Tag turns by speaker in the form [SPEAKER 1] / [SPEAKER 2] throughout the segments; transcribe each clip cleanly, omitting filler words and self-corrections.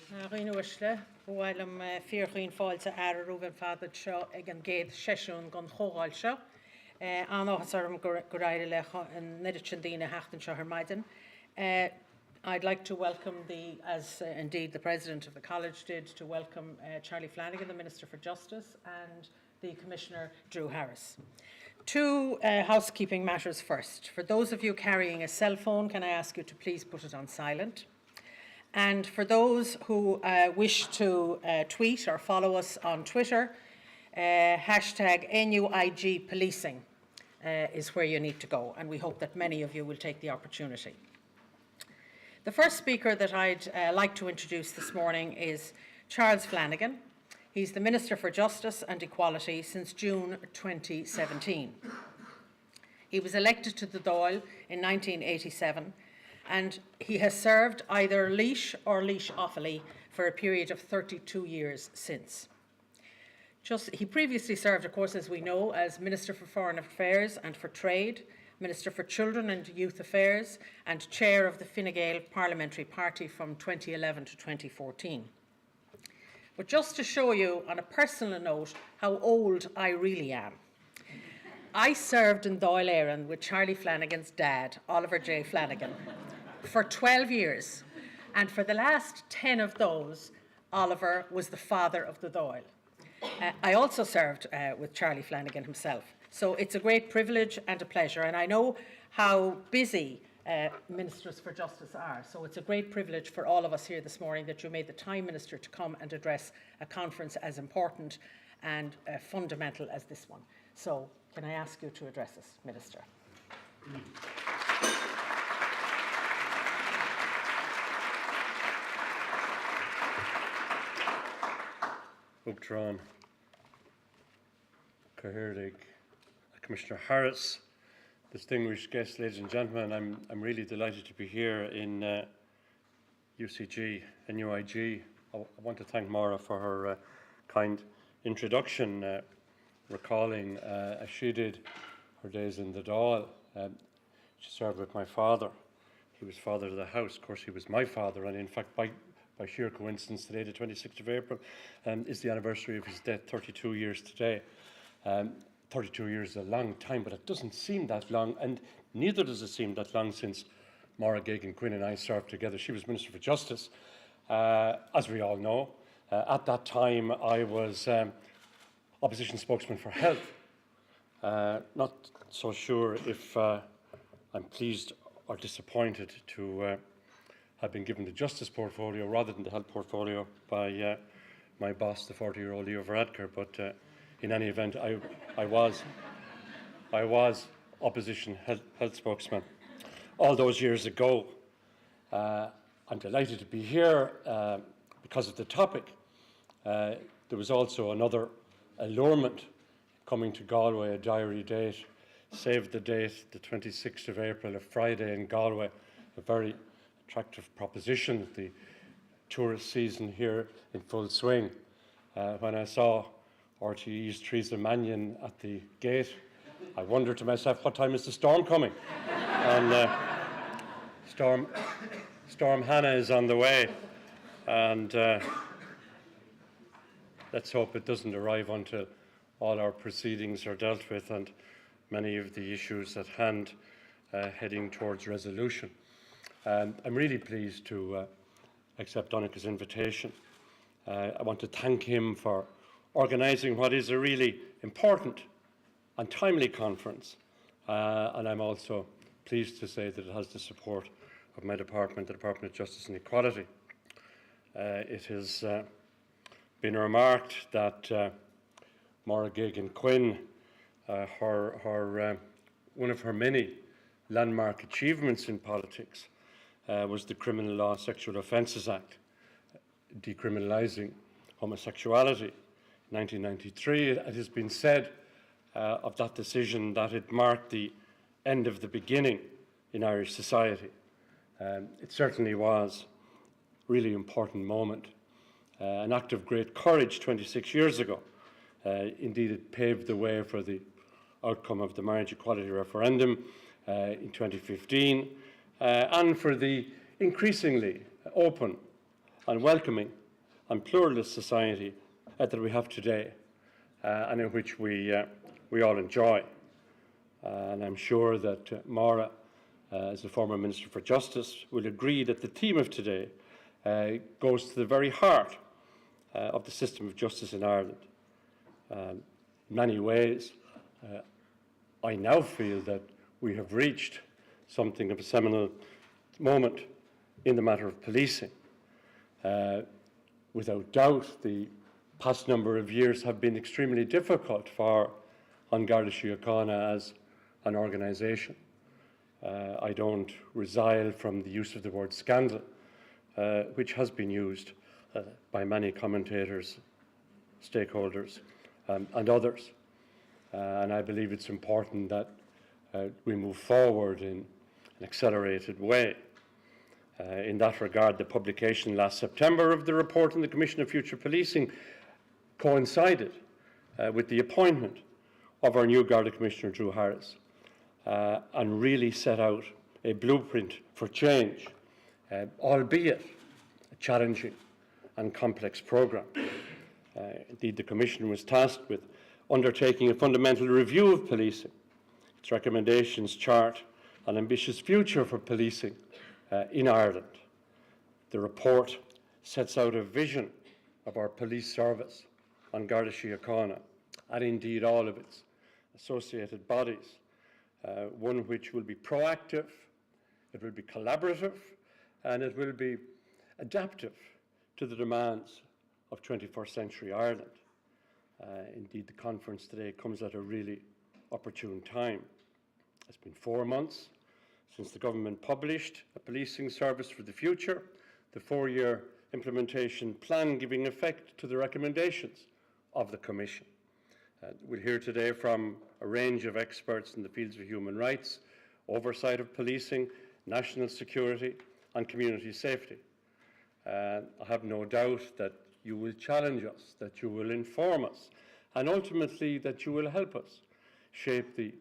[SPEAKER 1] Rhain Uisle, while I'm fearchain fáilte ar rúgan fadad seo ag an géad seisiún gon chógáil seo. Anóchas arm go raibh le an nidichin dína heachtain seo Maiden. I'd like to welcome as indeed the President of the College did, to welcome Charlie Flanagan, the Minister for Justice, and the Commissioner Drew Harris. Two housekeeping matters first. For those of you carrying a cell phone, can I ask you to please put it on silent? And for those who wish to tweet or follow us on Twitter, hashtag NUIG policing is where you need to go, and we hope that many of you will take the opportunity. The first speaker that I'd like to introduce this morning is Charles Flanagan. He's the Minister for Justice and Equality since June 2017. He was elected to the Dáil in 1987, and he has served either Laois or Laois Offaly for a period of 32 years since. He previously served, of course, as we know, as Minister for Foreign Affairs and for Trade, Minister for Children and Youth Affairs, and Chair of the Fine Gael Parliamentary Party from 2011 to 2014. But just to show you on a personal note how old I really am, I served in Dáil Éireann with Charlie Flanagan's dad, Oliver J. Flanagan, for 12 years. And for the last 10 of those, Oliver was the father of the Dáil. I also served with Charlie Flanagan himself. So it's a great privilege and a pleasure. And I know how busy Ministers for Justice are. So it's a great privilege for all of us here this morning that you made the time, Minister, to come and address a conference as important and fundamental as this one. So can I ask you to address us, Minister?
[SPEAKER 2] Uachtaráin, Cathaoirleach, Commissioner Harris, distinguished guests, ladies and gentlemen, I'm really delighted to be here in UCG, NUIG. I want to thank Máire for her kind introduction, recalling, as she did, her days in the Dáil. She served with my father. He was father of the house. Of course, he was my father, and in fact, by sheer coincidence, today, the 26th of April, is the anniversary of his death, 32 years today. 32 years is a long time, but it doesn't seem that long, and neither does it seem that long since Máire Geoghegan-Quinn and I served together. She was Minister for Justice, as we all know. At that time, I was opposition spokesman for health. Not so sure if I'm pleased or disappointed to have been given the justice portfolio rather than the health portfolio by my boss, the 40-year-old Leo Varadkar, but in any event, I was opposition health spokesman all those years ago. I'm delighted to be here because of the topic. There was also another allurement coming to Galway, a diary date, save the date, the 26th of April, a Friday in Galway, a very attractive proposition, the tourist season here in full swing. When I saw RTE's Theresa Mannion at the gate, I wondered to myself, what time is the storm coming? And Storm Hannah is on the way, and let's hope it doesn't arrive until all our proceedings are dealt with and many of the issues at hand heading towards resolution. I'm really pleased to accept Donica's invitation. I want to thank him for organising what is a really important and timely conference. And I'm also pleased to say that it has the support of my department, the Department of Justice and Equality. It has been remarked that Máire Geoghegan-Quinn, one of her many landmark achievements in politics was the Criminal Law Sexual Offences Act, decriminalising homosexuality. In 1993, it has been said of that decision that it marked the end of the beginning in Irish society. It certainly was a really important moment, an act of great courage 26 years ago. Indeed, it paved the way for the outcome of the marriage equality referendum in 2015, and for the increasingly open and welcoming and pluralist society that we have today, and in which we all enjoy. And I'm sure that Máire, as the former Minister for Justice, will agree that the theme of today goes to the very heart of the system of justice in Ireland. In many ways, I now feel that we have reached something of a seminal moment in the matter of policing. Without doubt, the past number of years have been extremely difficult for Garda Síochána as an organisation. I don't resile from the use of the word scandal, which has been used by many commentators, stakeholders, and others. And I believe it's important that we move forward in an accelerated way. In that regard, the publication last September of the report on the Commission of Future Policing coincided with the appointment of our new Garda Commissioner, Drew Harris, and really set out a blueprint for change, albeit a challenging and complex programme. Indeed, the Commission was tasked with undertaking a fundamental review of policing. Its recommendations chart an ambitious future for policing in Ireland. The report sets out a vision of our police service on Garda Síochána, and indeed all of its associated bodies, one which will be proactive, it will be collaborative, and it will be adaptive to the demands of 21st century Ireland. Indeed, the conference today comes at a really opportune time. It's been 4 months since the government published a policing service for the future, the 4-year implementation plan giving effect to the recommendations of the Commission. We'll hear today from a range of experts in the fields of human rights, oversight of policing, national security, and community safety. I have no doubt that you will challenge us, that you will inform us, and ultimately that you will help us shape the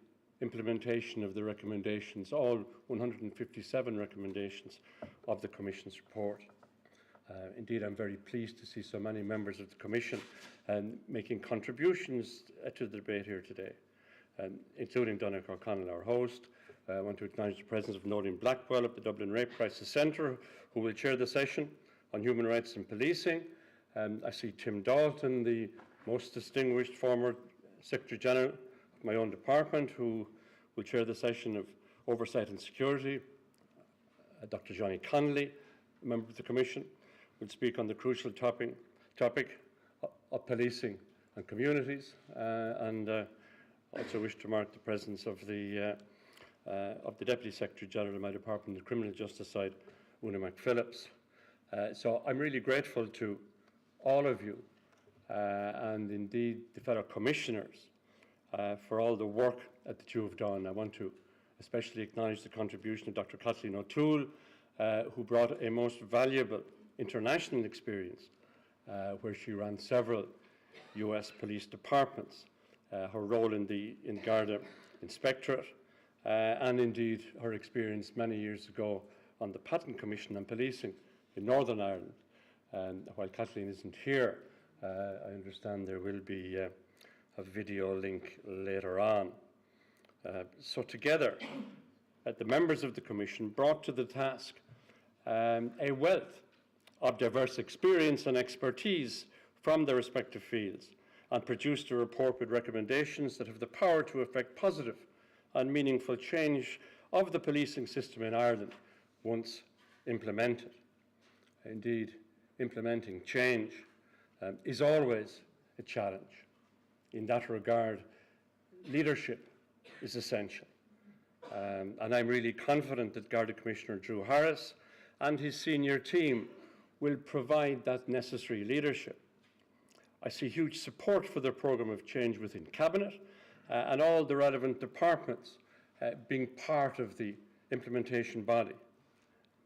[SPEAKER 2] implementation of the recommendations, all 157 recommendations of the Commission's report. Indeed, I'm very pleased to see so many members of the Commission making contributions to the debate here today, including Donnacha O'Connell, our host. I want to acknowledge the presence of Noreen Blackwell of the Dublin Rape Crisis Centre, who will chair the session on human rights and policing. I see Tim Dalton, the most distinguished former Secretary General of my own department, who will chair the session of Oversight and Security. Dr. Johnny Connolly, a member of the Commission, will speak on the crucial topic of policing and communities, and also wish to mark the presence of the Deputy Secretary General of my department, the Criminal Justice side, Una McPhillips. So I'm really grateful to all of you and indeed the fellow commissioners for all the work that you have done. I want to especially acknowledge the contribution of Dr. Kathleen O'Toole, who brought a most valuable international experience where she ran several US police departments, her role in the Garda Inspectorate, and indeed her experience many years ago on the Patent Commission on Policing in Northern Ireland. While Kathleen isn't here, I understand there will be a video link later on. So together, the members of the Commission brought to the task a wealth of diverse experience and expertise from their respective fields, and produced a report with recommendations that have the power to effect positive and meaningful change of the policing system in Ireland once implemented. Indeed, implementing change is always a challenge. In that regard, leadership is essential. And I'm really confident that Garda Commissioner Drew Harris and his senior team will provide that necessary leadership. I see huge support for the programme of change within Cabinet and all the relevant departments being part of the implementation body.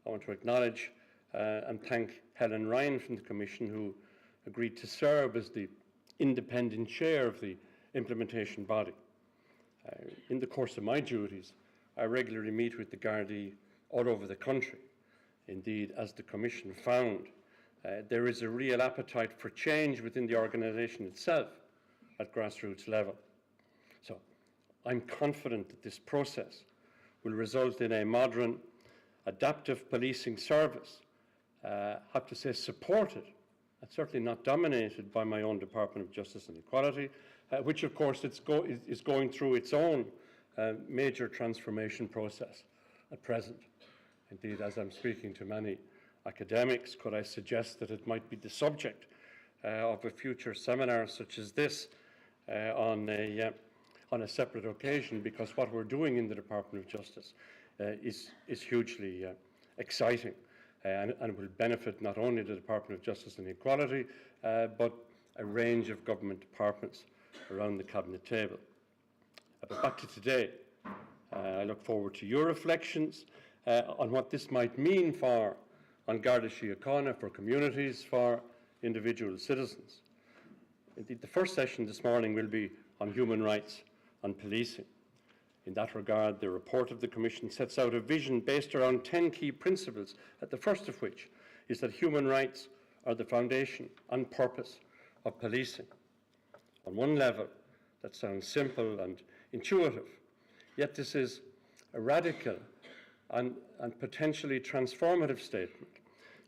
[SPEAKER 2] I want to acknowledge and thank Helen Ryan from the Commission, who agreed to serve as the independent chair of the implementation body. In the course of my duties, I regularly meet with the Gardaí all over the country. Indeed, as the Commission found, There is a real appetite for change within the organisation itself at grassroots level. So I'm confident that this process will result in a modern, adaptive policing service, I have to say supported, and certainly not dominated by my own Department of Justice and Equality, which of course is going through its own major transformation process at present. Indeed, as I'm speaking to many academics, could I suggest that it might be the subject of a future seminar such as this on a separate occasion, because what we're doing in the Department of Justice is hugely exciting and will benefit not only the Department of Justice and Equality, but a range of government departments around the Cabinet table. But back to today, I look forward to your reflections on what this might mean for Garda Síochána, for communities, for individual citizens. Indeed, the first session this morning will be on human rights and policing. In that regard, the report of the Commission sets out a vision based around 10 key principles, the first of which is that human rights are the foundation and purpose of policing. On one level, that sounds simple and intuitive, yet this is a radical and potentially transformative statement,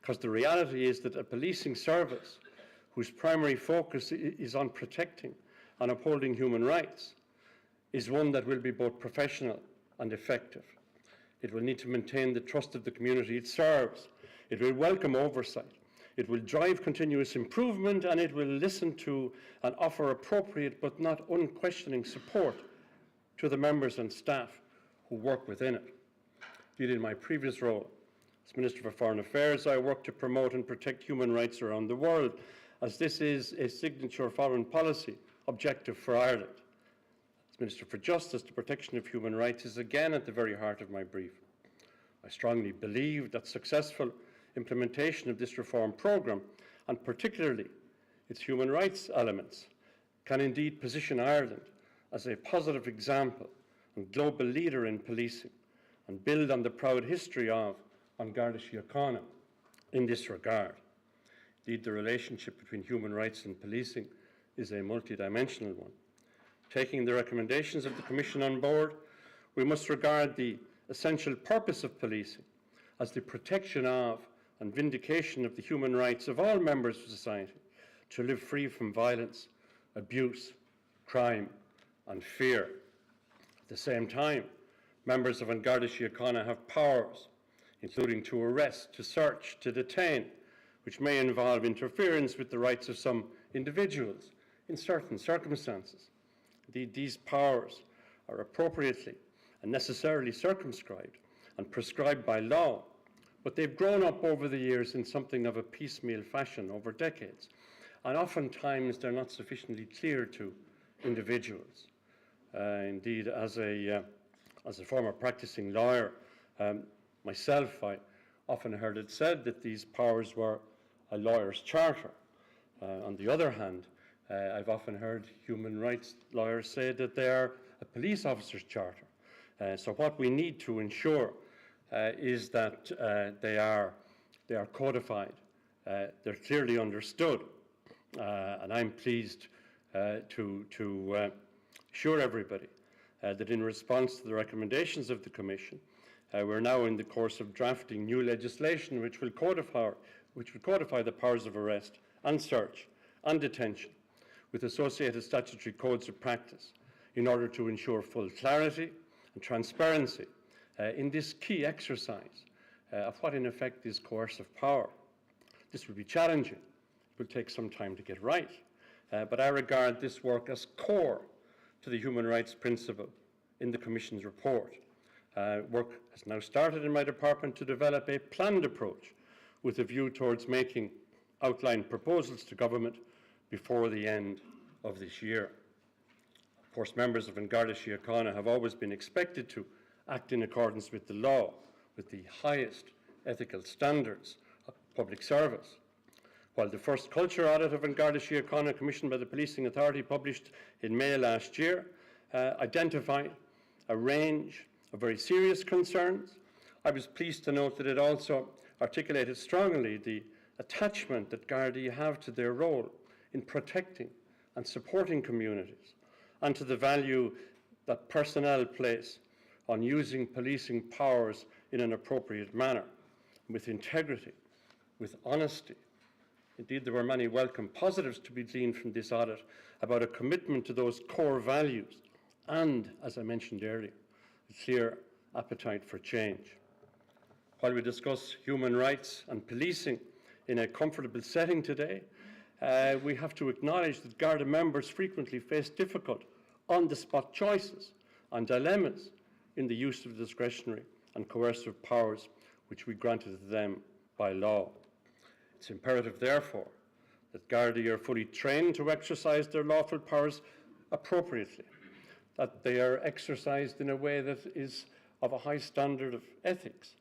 [SPEAKER 2] because the reality is that a policing service whose primary focus is on protecting and upholding human rights is one that will be both professional and effective. It will need to maintain the trust of the community it serves. It will welcome oversight. It will drive continuous improvement, and it will listen to and offer appropriate but not unquestioning support to the members and staff who work within it. Indeed, in my previous role as Minister for Foreign Affairs, I worked to promote and protect human rights around the world, as this is a signature foreign policy objective for Ireland. As Minister for Justice, the protection of human rights is again at the very heart of my brief. I strongly believe that successful implementation of this reform programme, and particularly its human rights elements, can indeed position Ireland as a positive example and global leader in policing, and build on the proud history of Garda Síochána in this regard. Indeed, the relationship between human rights and policing is a multidimensional one. Taking the recommendations of the Commission on board, we must regard the essential purpose of policing as the protection of and vindication of the human rights of all members of society to live free from violence, abuse, crime and fear. At the same time, members of Garda Síochána have powers, including to arrest, to search, to detain, which may involve interference with the rights of some individuals in certain circumstances. Indeed, these powers are appropriately and necessarily circumscribed and prescribed by law, but they've grown up over the years in something of a piecemeal fashion over decades, and oftentimes they're not sufficiently clear to individuals. Indeed, as a former practicing lawyer myself, I often heard it said that these powers were a lawyer's charter. On the other hand, I've often heard human rights lawyers say that they are a police officer's charter. So what we need to ensure is that they are codified, they're clearly understood, and I'm pleased to assure everybody that in response to the recommendations of the Commission, we're now in the course of drafting new legislation which will codify the powers of arrest and search and detention with associated statutory codes of practice in order to ensure full clarity and transparency in this key exercise of what in effect is coercive power. This will be challenging. It will take some time to get right, but I regard this work as core to the human rights principle in the Commission's report. Work has now started in my department to develop a planned approach with a view towards making outlined proposals to government before the end of this year. Of course, members of Garda Síochána have always been expected to act in accordance with the law, with the highest ethical standards of public service. While the first culture audit of Garda Síochána, commissioned by the Policing Authority, published in May last year, identified a range of very serious concerns, I was pleased to note that it also articulated strongly the attachment that Garda have to their role in protecting and supporting communities, and to the value that personnel place on using policing powers in an appropriate manner, with integrity, with honesty. Indeed, there were many welcome positives to be gleaned from this audit about a commitment to those core values and, as I mentioned earlier, a clear appetite for change. While we discuss human rights and policing in a comfortable setting today, we have to acknowledge that Garda members frequently face difficult, on-the-spot choices and dilemmas in the use of discretionary and coercive powers which we granted to them by law. It's imperative, therefore, that Garda are fully trained to exercise their lawful powers appropriately, that they are exercised in a way that is of a high standard of ethics,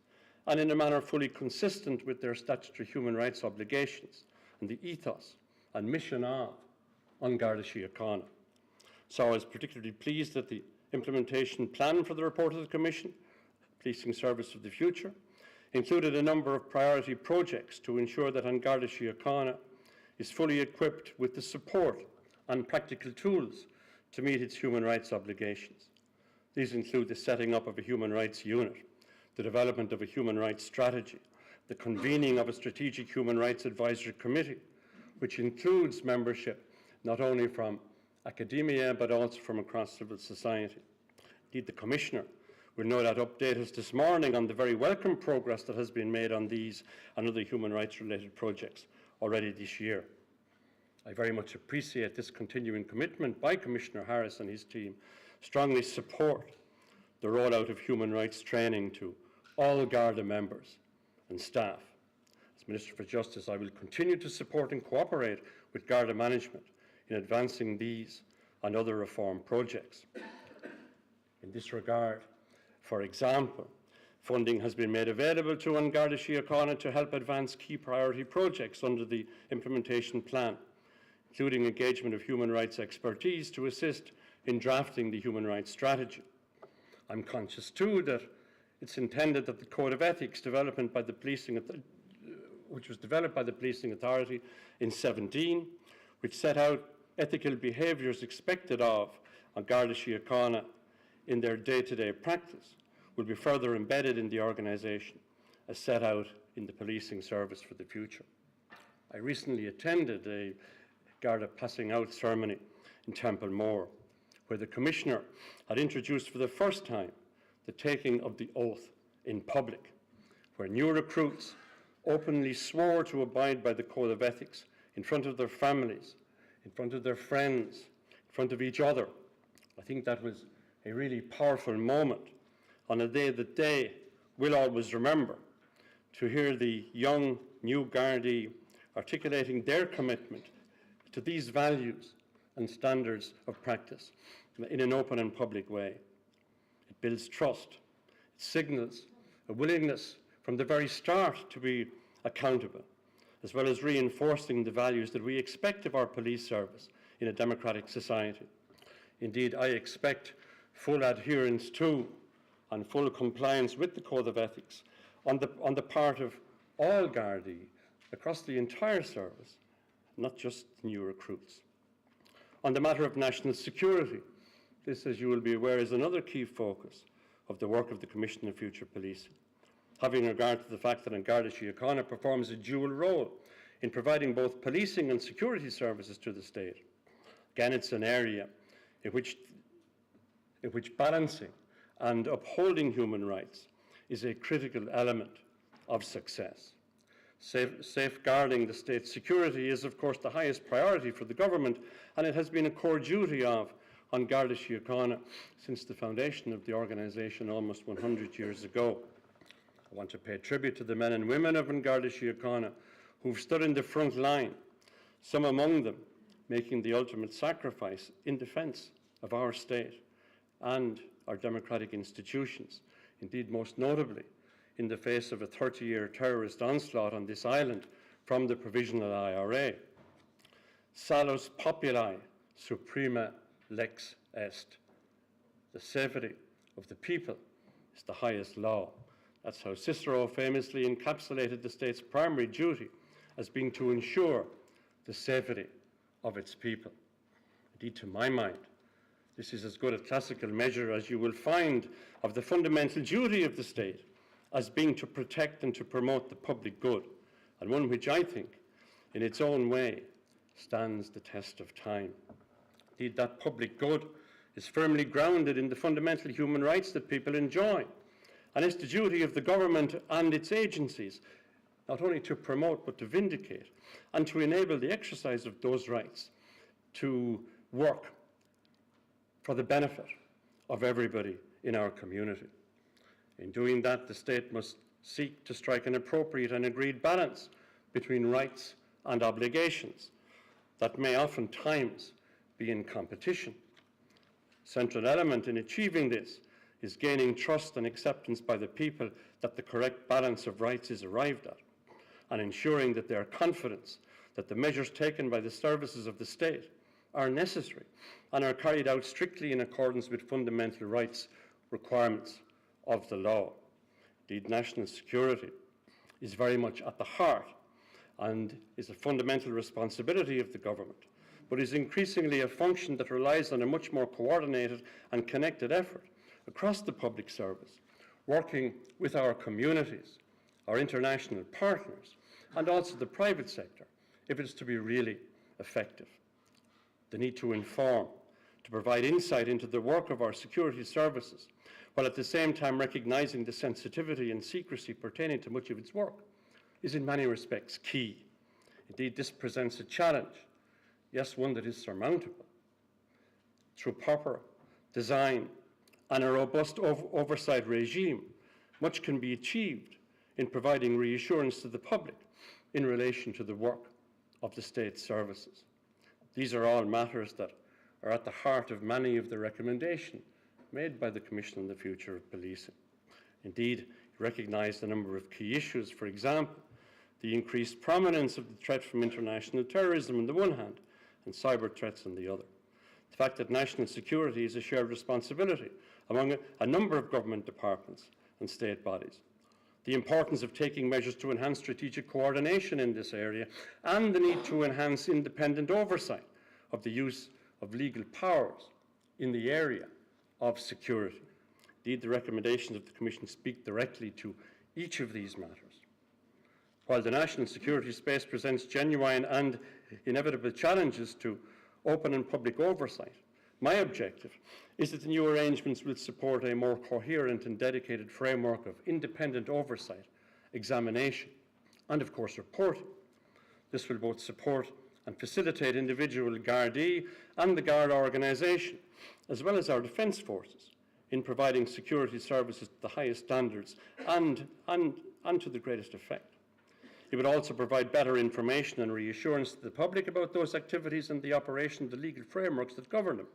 [SPEAKER 2] and in a manner fully consistent with their statutory human rights obligations and the ethos and mission of Garda Síochána. So I was particularly pleased that the implementation plan for the report of the Commission, Policing Service of the Future, included a number of priority projects to ensure that Garda Síochána is fully equipped with the support and practical tools to meet its human rights obligations. These include the setting up of a human rights unit, the development of a human rights strategy, the convening of a strategic human rights advisory committee, which includes membership not only from academia but also from across civil society. Indeed, the Commissioner will no doubt update us this morning on the very welcome progress that has been made on these and other human rights related projects already this year. I very much appreciate this continuing commitment by Commissioner Harris and his team, strongly support the rollout of human rights training to all Garda members and staff. As Minister for Justice, I will continue to support and cooperate with Garda management in advancing these and other reform projects. In this regard, for example, funding has been made available to Garda Síochána to help advance key priority projects under the implementation plan, including engagement of human rights expertise to assist in drafting the human rights strategy. I'm conscious too that it's intended that the Code of Ethics which was developed by the Policing Authority in 2017, which set out ethical behaviours expected of Garda Síochána in their day-to-day practice, will be further embedded in the organisation as set out in the Policing Service for the Future. I recently attended a Garda passing out ceremony in Templemore, where the Commissioner had introduced for the first time the taking of the oath in public, where new recruits openly swore to abide by the Code of Ethics in front of their families, in front of their friends, in front of each other. I think that was a really powerful moment on a day that they will always remember, to hear the young new Gardaí articulating their commitment to these values and standards of practice in an open and public way. It builds trust. It signals a willingness from the very start to be accountable, as well as reinforcing the values that we expect of our police service in a democratic society. Indeed, I expect full adherence to and full compliance with the Code of Ethics on the part of all Gardaí across the entire service, not just new recruits. On the matter of national security, this, as you will be aware, is another key focus of the work of the Commission on Future Policing, having regard to the fact that Garda Síochána performs a dual role in providing both policing and security services to the state. Again, it's an area in which balancing and upholding human rights is a critical element of success. Safeguarding the state's security is, of course, the highest priority for the government, and it has been a core duty of Garda Síochána since the foundation of the organisation almost 100 years ago. I want to pay tribute to the men and women of Garda Síochána who've stood in the front line, some among them making the ultimate sacrifice in defence of our state and our democratic institutions, indeed most notably in the face of a 30-year terrorist onslaught on this island from the Provisional IRA. Salus populi suprema lex est. The safety of the people is the highest law. That's how Cicero famously encapsulated the state's primary duty as being to ensure the safety of its people. Indeed, to my mind, this is as good a classical measure as you will find of the fundamental duty of the state as being to protect and to promote the public good, and one which I think, in its own way, stands the test of time. Indeed, that public good is firmly grounded in the fundamental human rights that people enjoy, and it's the duty of the government and its agencies not only to promote but to vindicate and to enable the exercise of those rights to work for the benefit of everybody in our community. In doing that, the state must seek to strike an appropriate and agreed balance between rights and obligations that may oftentimes be in competition. Central element in achieving this is gaining trust and acceptance by the people that the correct balance of rights is arrived at, and ensuring that their confidence that the measures taken by the services of the state are necessary and are carried out strictly in accordance with fundamental rights requirements of the law. Indeed, national security is very much at the heart and is a fundamental responsibility of the government, but is increasingly a function that relies on a much more coordinated and connected effort across the public service, working with our communities, our international partners, and also the private sector, if it is to be really effective. The need to inform, to provide insight into the work of our security services, while at the same time recognising the sensitivity and secrecy pertaining to much of its work, is in many respects key. Indeed, this presents a challenge, yes, one that is surmountable. Through proper design and a robust oversight regime, much can be achieved in providing reassurance to the public in relation to the work of the state services. These are all matters that are at the heart of many of the recommendations made by the Commission on the Future of Policing. Indeed, it recognised a number of key issues, for example, the increased prominence of the threat from international terrorism on the one hand and cyber threats on the other. The fact that national security is a shared responsibility among a number of government departments and state bodies. The importance of taking measures to enhance strategic coordination in this area, and the need to enhance independent oversight of the use of legal powers in the area of security. Indeed, the recommendations of the Commission speak directly to each of these matters. While the national security space presents genuine and inevitable challenges to open and public oversight, my objective is that the new arrangements will support a more coherent and dedicated framework of independent oversight, examination, and of course reporting. This will both support and facilitate individual Gardaí and the Garda organisation, as well as our defence forces, in providing security services to the highest standards and to the greatest effect. It would also provide better information and reassurance to the public about those activities and the operation of the legal frameworks that govern them.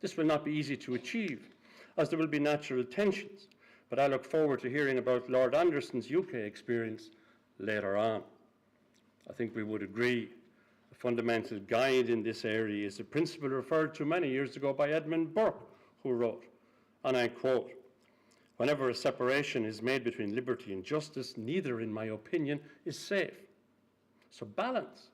[SPEAKER 2] This will not be easy to achieve, as there will be natural tensions, but I look forward to hearing about Lord Anderson's UK experience later on. I think we would agree a fundamental guide in this area is a principle referred to many years ago by Edmund Burke, who wrote, and I quote, "Whenever a separation is made between liberty and justice, neither, in my opinion, is safe." So balance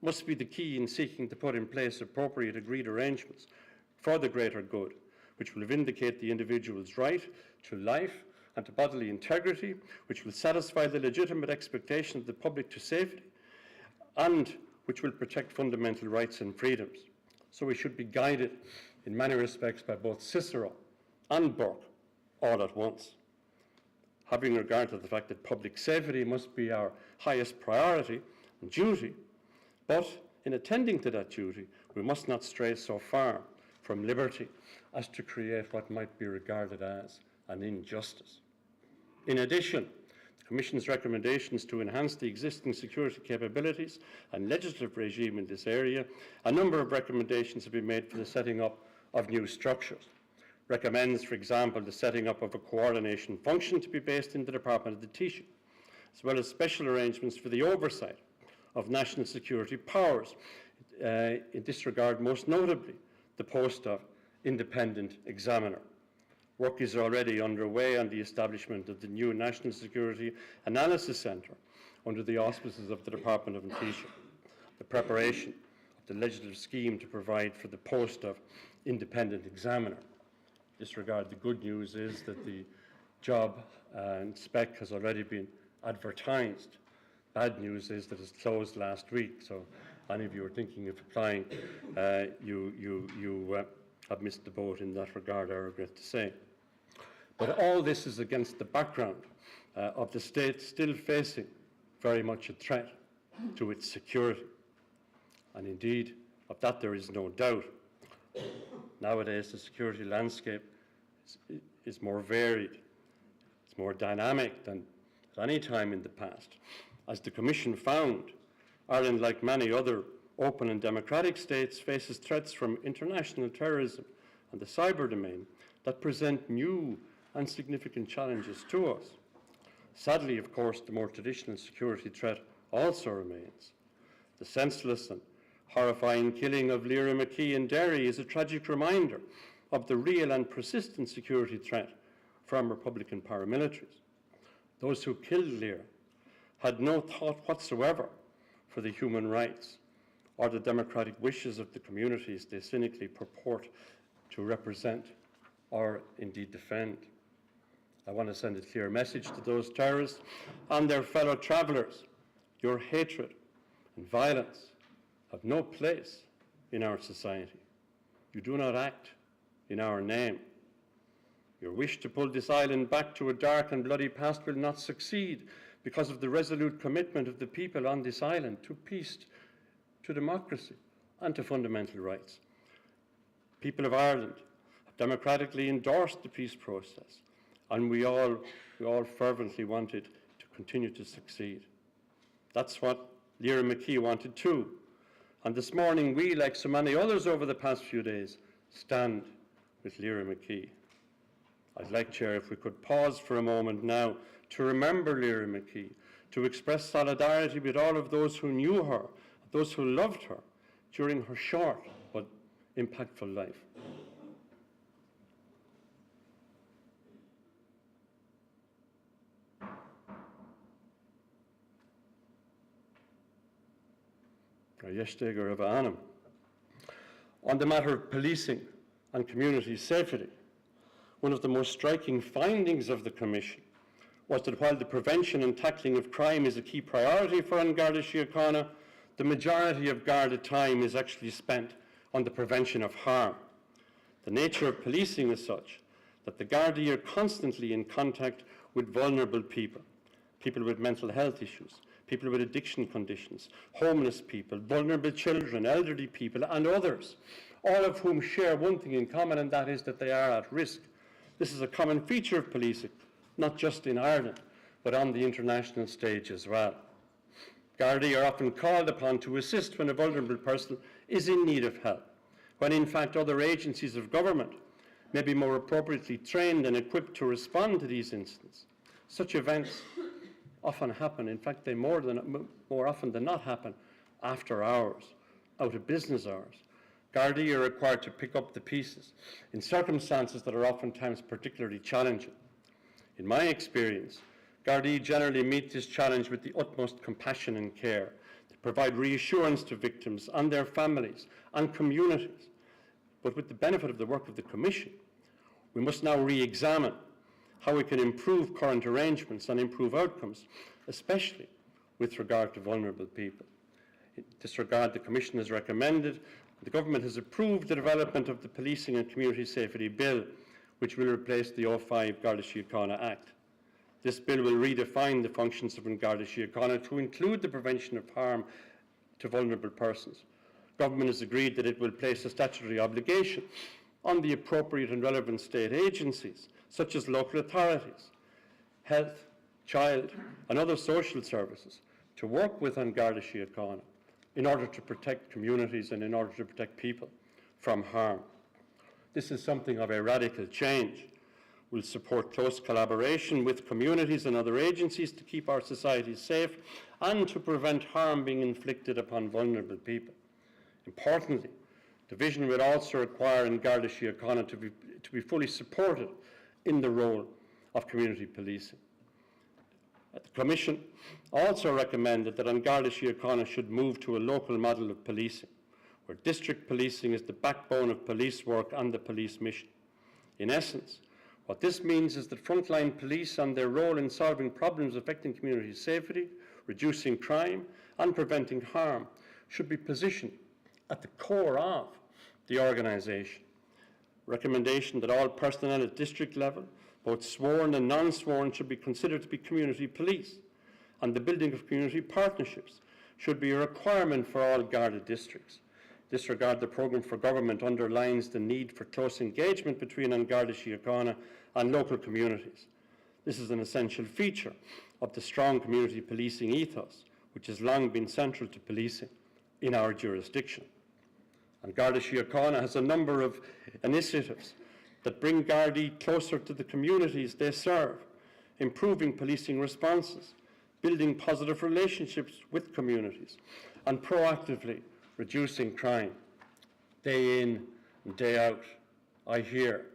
[SPEAKER 2] must be the key in seeking to put in place appropriate agreed arrangements for the greater good, which will vindicate the individual's right to life and to bodily integrity, which will satisfy the legitimate expectation of the public to safety, and which will protect fundamental rights and freedoms. So we should be guided in many respects by both Cicero and Burke all at once. Having regard to the fact that public safety must be our highest priority and duty, but in attending to that duty, we must not stray so far from liberty as to create what might be regarded as an injustice. In addition, the Commission's recommendations to enhance the existing security capabilities and legislative regime in this area, a number of recommendations have been made for the setting up of new structures. Recommends, for example, the setting up of a coordination function to be based in the Department of the Taoiseach, as well as special arrangements for the oversight of national security powers. In this regard, most notably, the post of independent examiner. Work is already underway on the establishment of the new National Security Analysis Centre, under the auspices of the Department of Taoiseach, the preparation of the legislative scheme to provide for the post of independent examiner. In this regard, the good news is that the job and spec has already been advertised. Bad news is that it's closed last week, so any of you are thinking of applying, you have missed the boat in that regard, I regret to say. But all this is against the background of the state still facing very much a threat to its security. And indeed, of that there is no doubt. Nowadays, the security landscape is more varied, it's more dynamic than at any time in the past. As the Commission found, Ireland, like many other open and democratic states, faces threats from international terrorism and the cyber domain that present new and significant challenges to us. Sadly, of course, the more traditional security threat also remains. The senseless and horrifying killing of Lyra McKee in Derry is a tragic reminder of the real and persistent security threat from Republican paramilitaries. Those who killed Lyra had no thought whatsoever for the human rights or the democratic wishes of the communities they cynically purport to represent or indeed defend. I want to send a clear message to those terrorists and their fellow travellers. Your hatred and violence have no place in our society. You do not act in our name. Your wish to pull this island back to a dark and bloody past will not succeed because of the resolute commitment of the people on this island to peace, to democracy, and to fundamental rights. People of Ireland have democratically endorsed the peace process, and we all fervently want it to continue to succeed. That's what Lyra McKee wanted too. And this morning, we, like so many others over the past few days, stand with Lyra McKee. I'd like, Chair, if we could pause for a moment now to remember Lyra McKee, to express solidarity with all of those who knew her, those who loved her during her short but impactful life. On the matter of policing and community safety, one of the most striking findings of the Commission was that while the prevention and tackling of crime is a key priority for Garda Síochána, the majority of Garda time is actually spent on the prevention of harm. The nature of policing is such that the Garda are constantly in contact with vulnerable people, people with mental health issues, people with addiction conditions, homeless people, vulnerable children, elderly people, and others, all of whom share one thing in common, and that is that they are at risk. This is a common feature of policing, not just in Ireland, but on the international stage as well. Gardaí are often called upon to assist when a vulnerable person is in need of help, when in fact other agencies of government may be more appropriately trained and equipped to respond to these incidents. Such events often happen, in fact they more often than not happen after hours, out of business hours. Gardaí are required to pick up the pieces in circumstances that are oftentimes particularly challenging. In my experience, Gardaí generally meet this challenge with the utmost compassion and care. They provide reassurance to victims and their families and communities. But with the benefit of the work of the Commission, we must now re-examine how we can improve current arrangements and improve outcomes, especially with regard to vulnerable people. In this regard, the Commission has recommended, the Government has approved the development of the Policing and Community Safety Bill, which will replace the 05 Garda Síochána Act. This bill will redefine the functions of Garda Síochána to include the prevention of harm to vulnerable persons. Government has agreed that it will place a statutory obligation on the appropriate and relevant state agencies, such as local authorities, health, child and other social services, to work with Garda Síochána in order to protect communities and in order to protect people from harm. This is something of a radical change. We'll support close collaboration with communities and other agencies to keep our societies safe and to prevent harm being inflicted upon vulnerable people. Importantly, the vision will also require Garda Síochána to be fully supported in the role of community policing. The Commission also recommended that An Garda Síochána should move to a local model of policing, where district policing is the backbone of police work and the police mission. In essence, what this means is that frontline police and their role in solving problems affecting community safety, reducing crime and preventing harm should be positioned at the core of the organisation. Recommendation that all personnel at district level, both sworn and non-sworn, should be considered to be community police, and the building of community partnerships should be a requirement for all Garda districts. In this regard, the programme for government underlines the need for close engagement between An Garda Síochána and local communities. This is an essential feature of the strong community policing ethos, which has long been central to policing in our jurisdiction. An Garda Síochána has a number of initiatives that bring Gardaí closer to the communities they serve, improving policing responses, building positive relationships with communities, and proactively reducing crime. Day in and day out, I hear,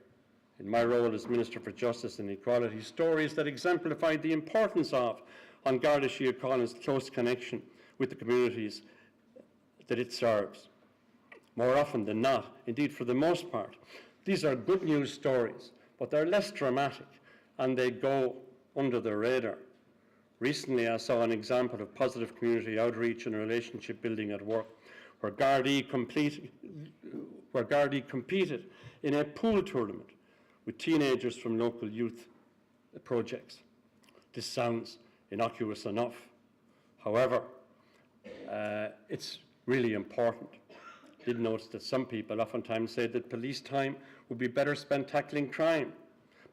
[SPEAKER 2] in my role as Minister for Justice and Equality, stories that exemplify the importance of An Garda Síochána's close connection with the communities that it serves. More often than not, indeed for the most part, these are good news stories, but they're less dramatic and they go under the radar. Recently, I saw an example of positive community outreach and relationship building at work, where Gardaí competed in a pool tournament with teenagers from local youth projects. This sounds innocuous enough. However, it's really important. I did notice that some people oftentimes say that police time would be better spent tackling crime,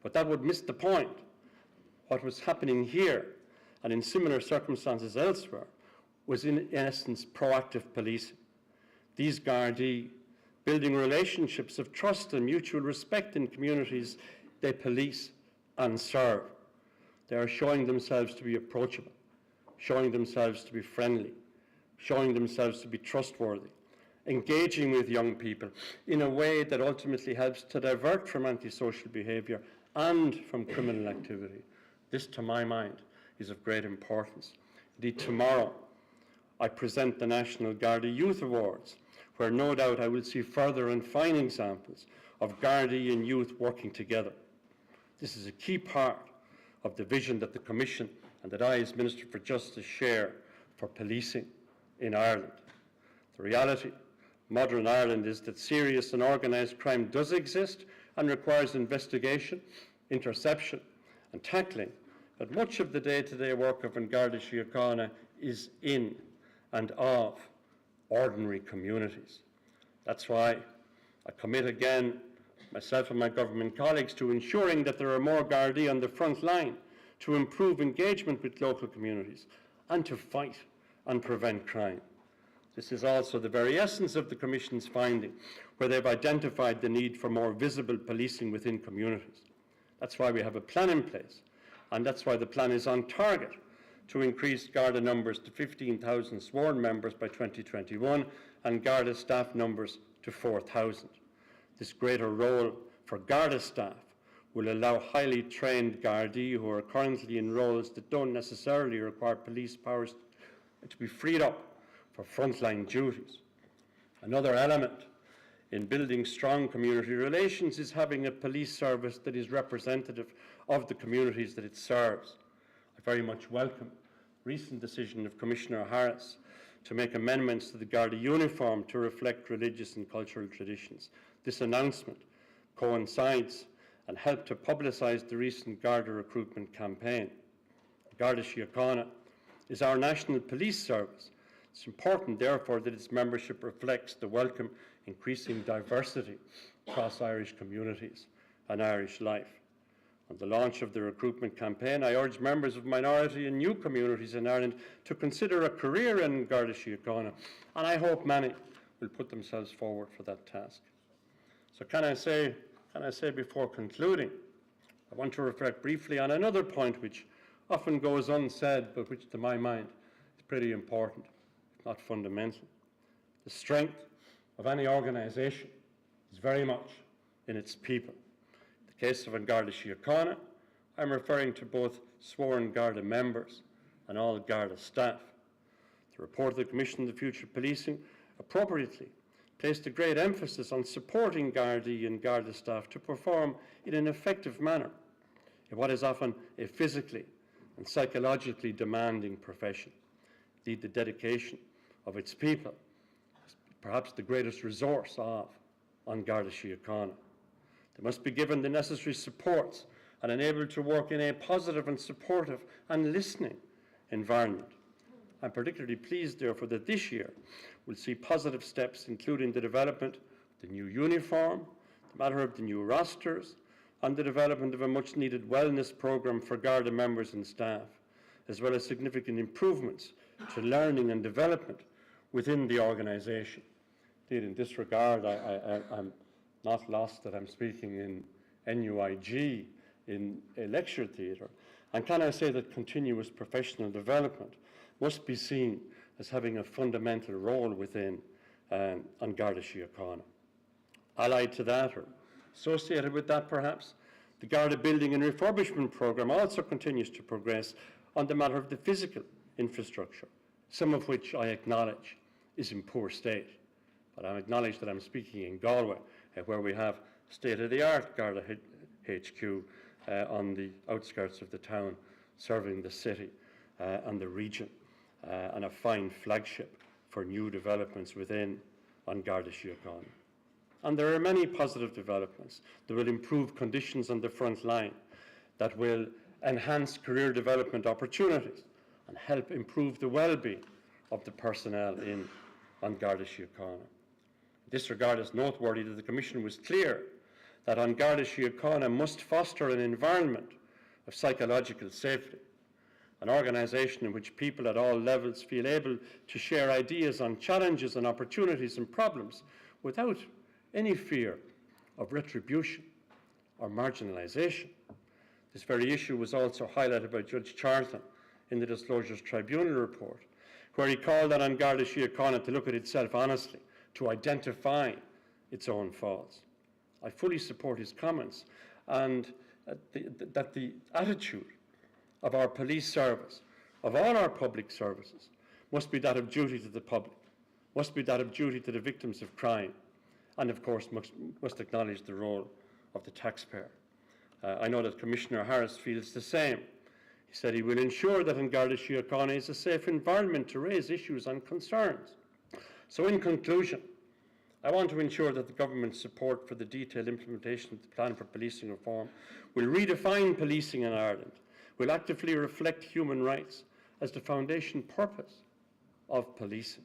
[SPEAKER 2] but that would miss the point. What was happening here, and in similar circumstances elsewhere, was in essence proactive policing. These Gardaí building relationships of trust and mutual respect in communities they police and serve. They are showing themselves to be approachable, showing themselves to be friendly, showing themselves to be trustworthy, engaging with young people in a way that ultimately helps to divert from antisocial behaviour and from criminal activity. This, to my mind, is of great importance. Indeed, tomorrow I present the National Garda Youth Awards, where no doubt I will see further and fine examples of Gardaí and youth working together. This is a key part of the vision that the Commission and that I, as Minister for Justice, share for policing in Ireland. The reality of modern Ireland is that serious and organised crime does exist and requires investigation, interception and tackling, but much of the day-to-day work of An Garda Síochána is in and of ordinary communities. That's why I commit again, myself and my government colleagues, to ensuring that there are more Gardaí on the front line to improve engagement with local communities and to fight and prevent crime. This is also the very essence of the Commission's finding, where they've identified the need for more visible policing within communities. That's why we have a plan in place, and that's why the plan is on target to increase Garda numbers to 15,000 sworn members by 2021 and Garda staff numbers to 4,000. This greater role for Garda staff will allow highly trained Gardaí who are currently in roles that don't necessarily require police powers to be freed up for frontline duties. Another element in building strong community relations is having a police service that is representative of the communities that it serves. I very much welcome the recent decision of Commissioner Harris to make amendments to the Garda uniform to reflect religious and cultural traditions. This announcement coincides and helped to publicise the recent Garda recruitment campaign. Garda Síochána is our national police service. It's important, therefore, that its membership reflects the welcome increasing diversity across Irish communities and Irish life. On the launch of the recruitment campaign, I urge members of minority and new communities in Ireland to consider a career in Garda Síochána, and I hope many will put themselves forward for that task. So can I say before concluding, I want to reflect briefly on another point which often goes unsaid, but which to my mind is pretty important, if not fundamental. The strength of any organisation is very much in its people. In the case of An Garda Síochána, I'm referring to both sworn Garda members and all Garda staff. The report of the Commission on the Future of Policing appropriately placed a great emphasis on supporting Gardaí and Garda staff to perform in an effective manner in what is often a physically and psychologically demanding profession. Indeed, the dedication of its people is perhaps the greatest resource on Garda Síochána. They must be given the necessary supports and enabled to work in a positive and supportive and listening environment. I'm particularly pleased, therefore, that this year we'll see positive steps, including the development of the new uniform, the matter of the new rosters, and the development of a much-needed wellness programme for Garda members and staff, as well as significant improvements to learning and development within the organisation. Indeed, in this regard, I'm not lost that I'm speaking in NUIG in a lecture theatre. And can I say that continuous professional development must be seen as having a fundamental role within on Garda Síochána. Allied to that, or associated with that perhaps, the Garda Building and Refurbishment Programme also continues to progress on the matter of the physical infrastructure, some of which I acknowledge is in poor state. But I acknowledge that I'm speaking in Galway, where we have state-of-the-art Garda HQ on the outskirts of the town, serving the city and the region, and a fine flagship for new developments within on Garda Síochána. And there are many positive developments that will improve conditions on the front line, that will enhance career development opportunities and help improve the well-being of the personnel on Garda Síochána. In this regard, it's noteworthy that the Commission was clear that on Garda Síochána must foster an environment of psychological safety, an organisation in which people at all levels feel able to share ideas on challenges and opportunities and problems without any fear of retribution or marginalisation. This very issue was also highlighted by Judge Charlton in the Disclosures Tribunal report, where he called on Garda Síochána to look at itself honestly, to identify its own faults. I fully support his comments, and that the attitude of our police service, of all our public services, must be that of duty to the public, must be that of duty to the victims of crime, and of course must acknowledge the role of the taxpayer. I know that Commissioner Harris feels the same. He said he will ensure that in Garda Síochána is a safe environment to raise issues and concerns. So in conclusion, I want to ensure that the government's support for the detailed implementation of the plan for policing reform will redefine policing in Ireland, will actively reflect human rights as the foundation purpose of policing.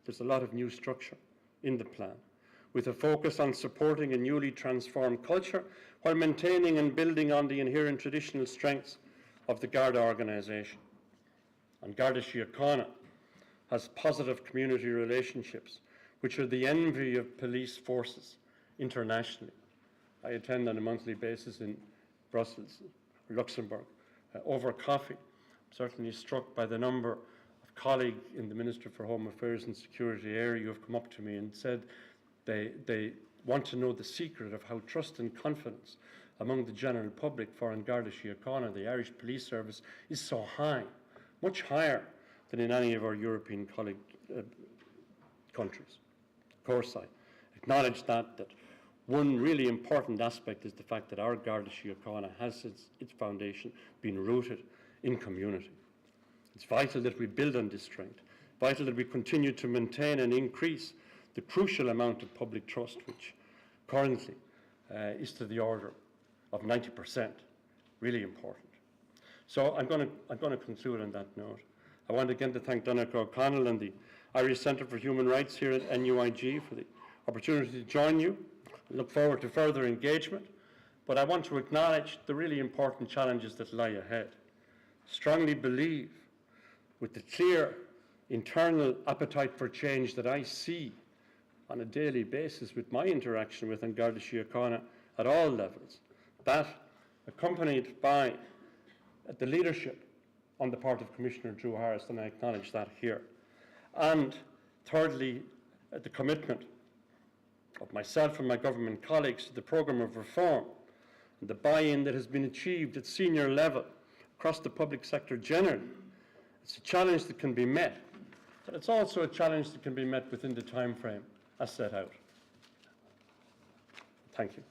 [SPEAKER 2] There's a lot of new structure in the plan, with a focus on supporting a newly transformed culture while maintaining and building on the inherent traditional strengths of the Garda organisation. And Garda Síochána has positive community relationships, which are the envy of police forces internationally. I attend on a monthly basis in Brussels, Luxembourg, over coffee. I'm certainly struck by the number of colleagues in the Ministry for Home Affairs and Security area who have come up to me and said they want to know the secret of how trust and confidence among the general public for Garda Síochána, the Irish Police Service, is so high, much higher than in any of our European countries. Of course, I acknowledge that one really important aspect is the fact that our Garda Síochána has its foundation been rooted in community. It's vital that we build on this strength, vital that we continue to maintain and increase the crucial amount of public trust, which currently is to the order of 90%, really important. So I'm going to conclude on that note. I want again to thank Donncha O'Connell and the Irish Centre for Human Rights here at NUIG for the opportunity to join you. I look forward to further engagement, but I want to acknowledge the really important challenges that lie ahead. Strongly believe, with the clear internal appetite for change that I see on a daily basis with my interaction with Garda Síochána at all levels, that accompanied by the leadership on the part of Commissioner Drew Harris, and I acknowledge that here. And thirdly, the commitment of myself and my government colleagues to the programme of reform and the buy-in that has been achieved at senior level across the public sector generally. It's a challenge that can be met, but it's also a challenge that can be met within the time frame as set out. Thank you.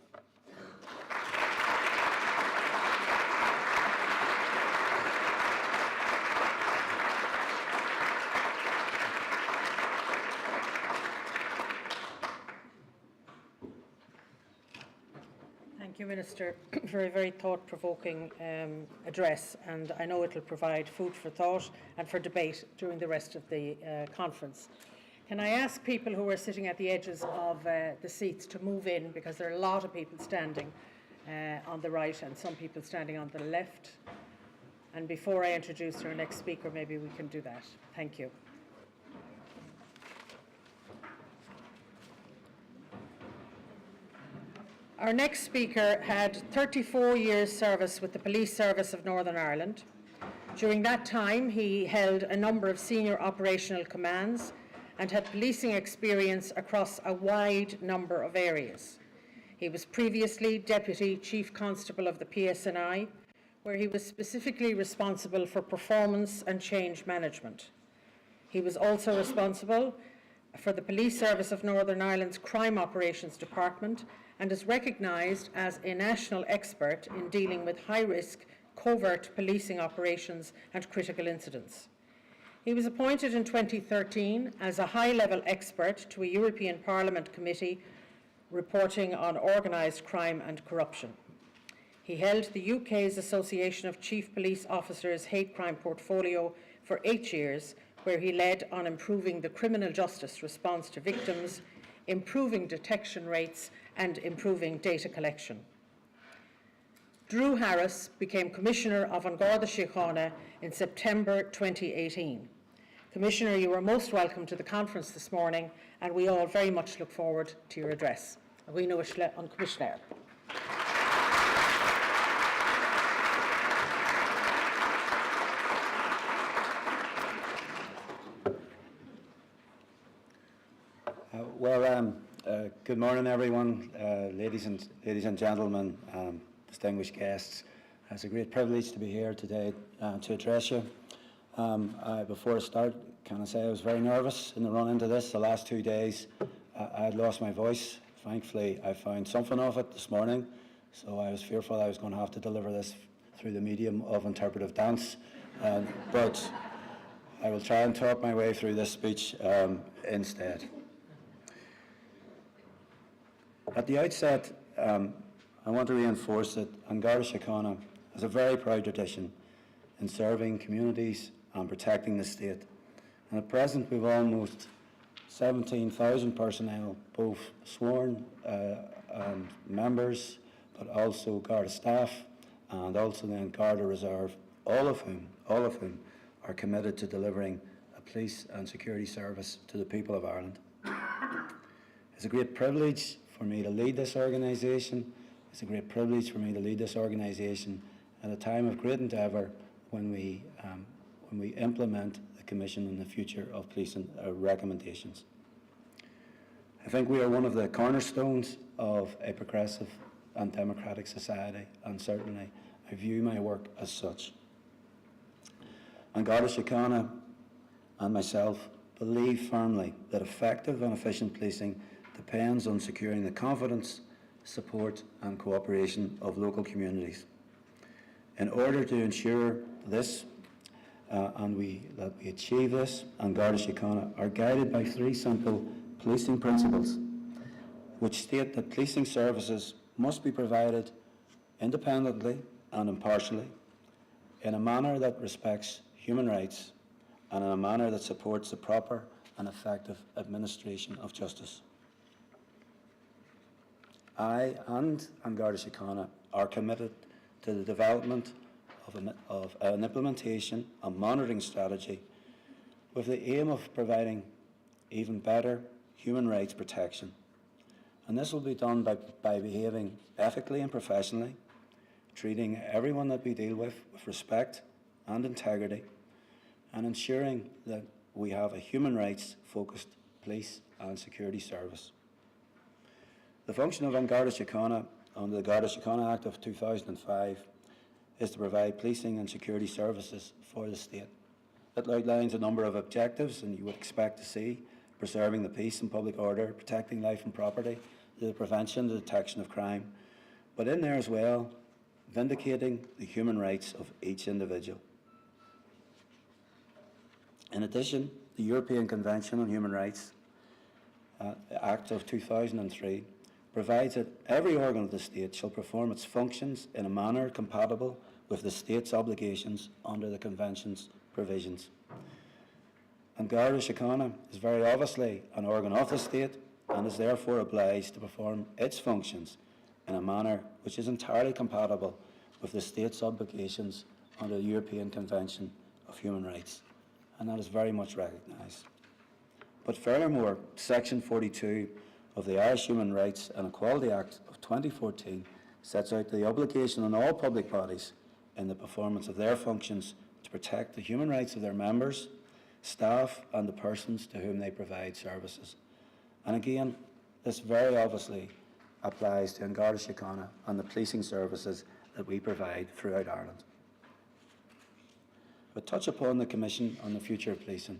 [SPEAKER 1] Thank you, Minister, for a very thought-provoking address, and I know it will provide food for thought and for debate during the rest of the conference. Can I ask people who are sitting at the edges of the seats to move in, because there are a lot of people standing on the right and some people standing on the left. And before I introduce our next speaker, maybe we can do that. Thank you. Our next speaker had 34 years service with the Police Service of Northern Ireland. During that time, he held a number of senior operational commands and had policing experience across a wide number of areas. He was previously Deputy Chief Constable of the PSNI, where he was specifically responsible for performance and change management. He was also responsible for the Police Service of Northern Ireland's Crime Operations Department and is recognised as a national expert in dealing with high-risk, covert policing operations and critical incidents. He was appointed in 2013 as a high-level expert to a European Parliament committee reporting on organised crime and corruption. He held the UK's Association of Chief Police Officers hate crime portfolio for 8 years, where he led on improving the criminal justice response to victims, improving detection rates and improving data collection. Drew Harris became Commissioner of Garda Síochána in September 2018. Commissioner, you are most welcome to the conference this morning, and we all very much look forward to your address. On Commissioner.
[SPEAKER 3] Good morning, everyone, ladies and gentlemen, distinguished guests. It's a great privilege to be here today to address you. Before I start, can I say I was very nervous in the run into this. The last 2 days, I had lost my voice. Thankfully, I found something of it this morning, so I was fearful I was going to have to deliver this through the medium of interpretive dance. But I will try and talk my way through this speech instead. At the outset, I want to reinforce that Garda Síochána has a very proud tradition in serving communities and protecting the state. And at present, we've almost 17,000 personnel, both sworn members, but also Garda staff, and also then Garda Reserve, all of whom are committed to delivering a police and security service to the people of Ireland. It's a great privilege for me to lead this organisation. It's a great privilege for me to lead this organisation at a time of great endeavour when we implement the Commission on the Future of Policing recommendations. I think we are one of the cornerstones of a progressive and democratic society, and certainly I view my work as such. Garda Síochána and myself believe firmly that effective and efficient policing depends on securing the confidence, support and cooperation of local communities. In order to ensure this, that we achieve this, Garda Síochána are guided by 3 simple policing principles, which state that policing services must be provided independently and impartially, in a manner that respects human rights, and in a manner that supports the proper and effective administration of justice. I and Garda Síochána are committed to the development of an implementation and monitoring strategy with the aim of providing even better human rights protection. And this will be done by behaving ethically and professionally, treating everyone that we deal with respect and integrity, and ensuring that we have a human rights focused police and security service. The function of Garda Síochána under the Garda Síochána Act of 2005 is to provide policing and security services for the state. It outlines a number of objectives, and you would expect to see preserving the peace and public order, protecting life and property, the prevention and detection of crime, but in there as well, vindicating the human rights of each individual. In addition, the European Convention on Human Rights Act of 2003 provides that every organ of the state shall perform its functions in a manner compatible with the state's obligations under the Convention's provisions. And Garda Síochána is very obviously an organ of the state and is therefore obliged to perform its functions in a manner which is entirely compatible with the state's obligations under the European Convention of Human Rights, and that is very much recognised. But furthermore, Section 42 of the Irish Human Rights and Equality Act of 2014 sets out the obligation on all public bodies in the performance of their functions to protect the human rights of their members, staff and the persons to whom they provide services. And again, this very obviously applies to Garda Síochána and the policing services that we provide throughout Ireland. But touch upon the Commission on the Future of Policing.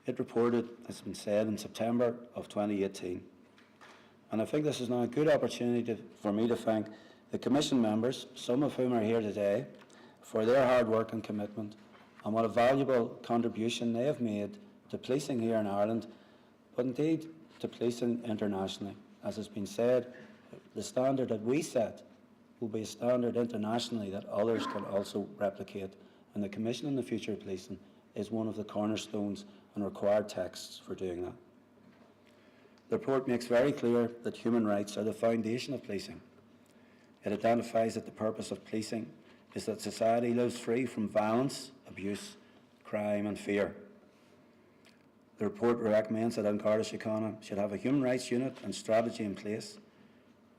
[SPEAKER 3] It reported, as has been said, in September of 2018. And I think this is now a good opportunity for me to thank the Commission members, some of whom are here today, for their hard work and commitment, and what a valuable contribution they have made to policing here in Ireland, but indeed to policing internationally. As has been said, the standard that we set will be a standard internationally that others can also replicate, and the Commission on the Future of Policing is one of the cornerstones and required texts for doing that. The report makes very clear that human rights are the foundation of policing. It identifies that the purpose of policing is that society lives free from violence, abuse, crime and fear. The report recommends that Garda Síochána should have a human rights unit and strategy in place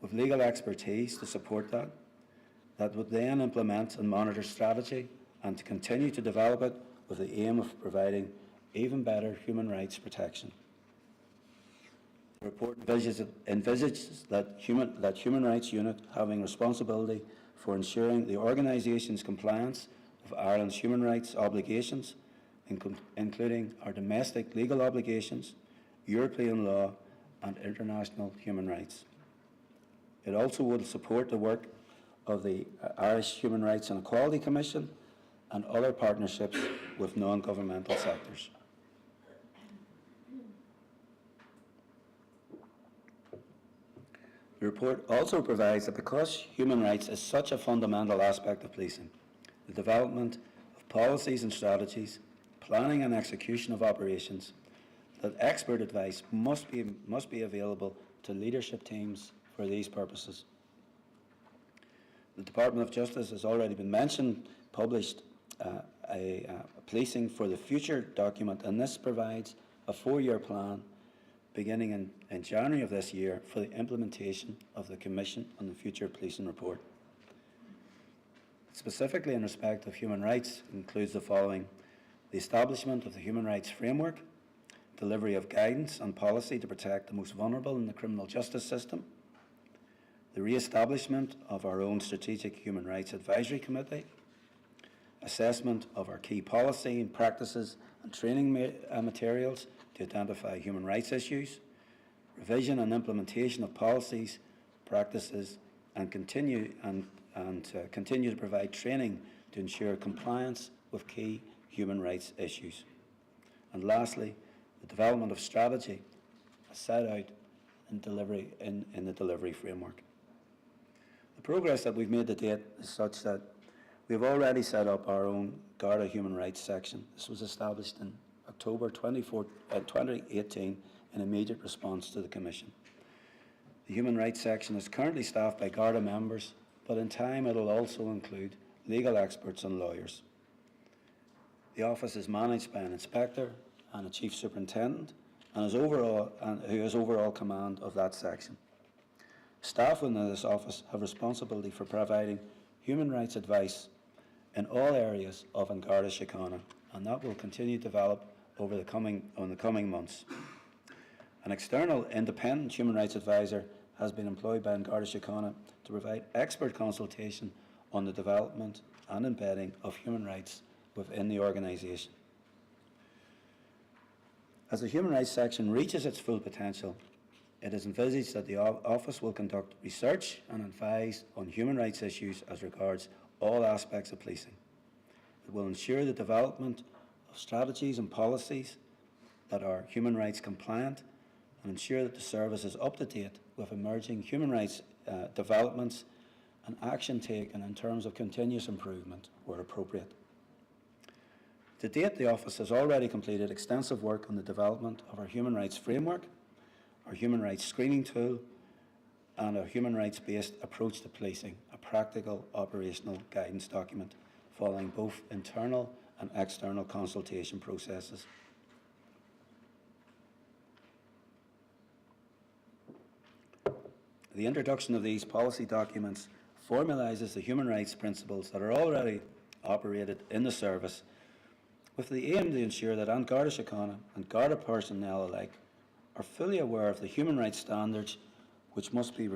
[SPEAKER 3] with legal expertise to support that would then implement and monitor strategy and to continue to develop it with the aim of providing even better human rights protection. The report envisages that human rights unit having responsibility for ensuring the organisation's compliance with Ireland's human rights obligations, including our domestic legal obligations, European law and international human rights. It also will support the work of the Irish Human Rights and Equality Commission and other partnerships with non-governmental sectors. The report also provides that because human rights is such a fundamental aspect of policing, the development of policies and strategies, planning and execution of operations, that expert advice must be available to leadership teams for these purposes. The Department of Justice has already been mentioned, published a Policing for the Future document, and this provides a 4-year plan beginning in January of this year for the implementation of the Commission on the Future Policing report. Specifically in respect of human rights includes the following: the establishment of the human rights framework, delivery of guidance and policy to protect the most vulnerable in the criminal justice system, the re-establishment of our own Strategic Human Rights Advisory Committee, assessment of our key policy and practices and training materials to identify human rights issues, revision and implementation of policies, practices, and continue to provide training to ensure compliance with key human rights issues. And lastly, the development of strategy as set out in the delivery framework. The progress that we've made to date is such that we've already set up our own Garda Human Rights section. This was established in October 2018 in immediate response to the Commission. The Human Rights section is currently staffed by Garda members, but in time it will also include legal experts and lawyers. The office is managed by an inspector and a chief superintendent, and who has overall command of that section. Staff within this office have responsibility for providing human rights advice in all areas of Garda Síochána, and that will continue to develop over the coming months. An external independent human rights advisor has been employed by Garda Síochána to provide expert consultation on the development and embedding of human rights within the organisation. As the human rights section reaches its full potential, it is envisaged that the office will conduct research and advise on human rights issues as regards all aspects of policing. It will ensure the development of strategies and policies that are human rights compliant and ensure that the service is up to date with emerging human rights developments and action taken in terms of continuous improvement where appropriate. To date, the office has already completed extensive work on the development of our human rights framework, our human rights screening tool, and our human rights-based approach to policing, a practical operational guidance document following both internal and external consultation processes. The introduction of these policy documents formalises the human rights principles that are already operated in the service, with the aim to ensure that Garda Síochána and Garda personnel alike are fully aware of the human rights standards which must be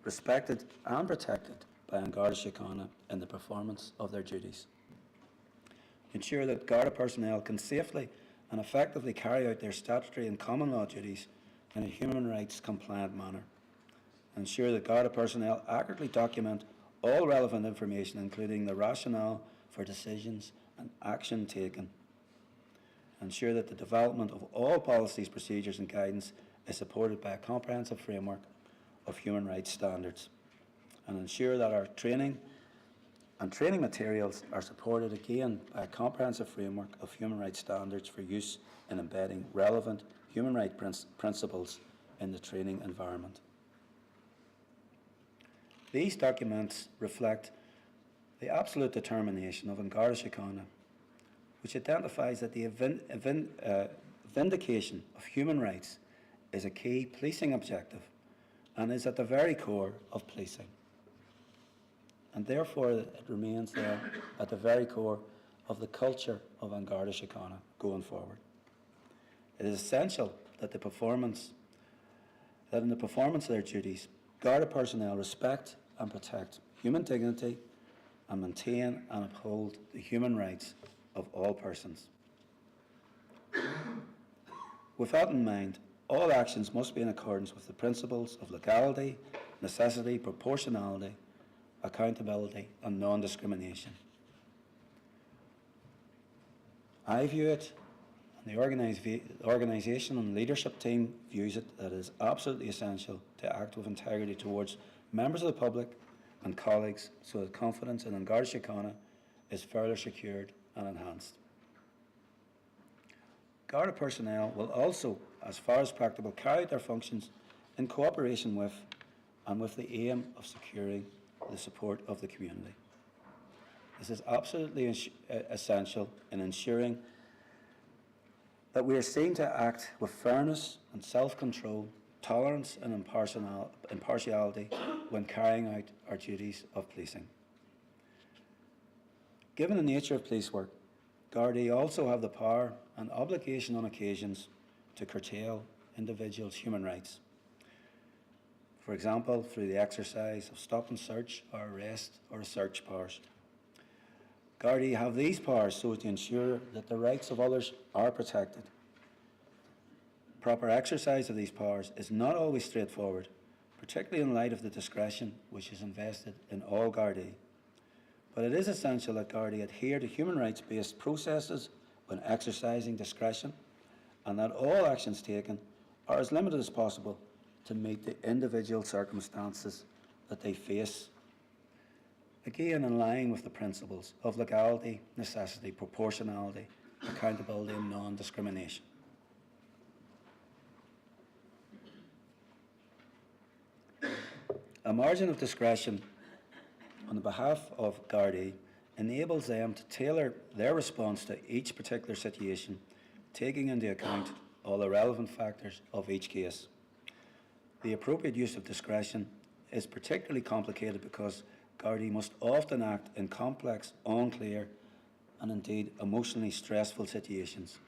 [SPEAKER 3] respected and protected by Garda Síochána in the performance of their duties. Ensure that Garda personnel can safely and effectively carry out their statutory and common law duties in a human rights compliant manner. Ensure that Garda personnel accurately document all relevant information, including the rationale for decisions and action taken. Ensure that the development of all policies, procedures and guidance is supported by a comprehensive framework of human rights standards. And ensure that our training materials are supported again by a comprehensive framework of human rights standards for use in embedding relevant human rights principles in the training environment. These documents reflect the absolute determination of Garda Síochána, which identifies that the vindication of human rights is a key policing objective and is at the very core of policing. And therefore it remains there at the very core of the culture of Garda Síochána going forward. It is essential that in the performance of their duties, Garda personnel respect and protect human dignity and maintain and uphold the human rights of all persons. With that in mind, all actions must be in accordance with the principles of legality, necessity, proportionality, accountability and non-discrimination. I view it, and the organisation and leadership team views it, that it is absolutely essential to act with integrity towards members of the public and colleagues so that confidence in Garda Síochána is further secured and enhanced. Garda personnel will also, as far as practicable, carry out their functions in cooperation with and with the aim of securing the support of the community. This is absolutely essential in ensuring that we are seen to act with fairness and self-control, tolerance and impartiality when carrying out our duties of policing. Given the nature of police work, Gardaí also have the power and obligation on occasions to curtail individuals' human rights. For example, through the exercise of stop and search or arrest or search powers. Gardaí have these powers so as to ensure that the rights of others are protected. Proper exercise of these powers is not always straightforward, particularly in light of the discretion which is invested in all Gardaí. But it is essential that Gardaí adhere to human rights-based processes when exercising discretion, and that all actions taken are as limited as possible to meet the individual circumstances that they face. Again, in line with the principles of legality, necessity, proportionality, accountability and non-discrimination. A margin of discretion on the behalf of Gardaí enables them to tailor their response to each particular situation, taking into account all the relevant factors of each case. The appropriate use of discretion is particularly complicated because Gardaí must often act in complex, unclear and indeed emotionally stressful situations.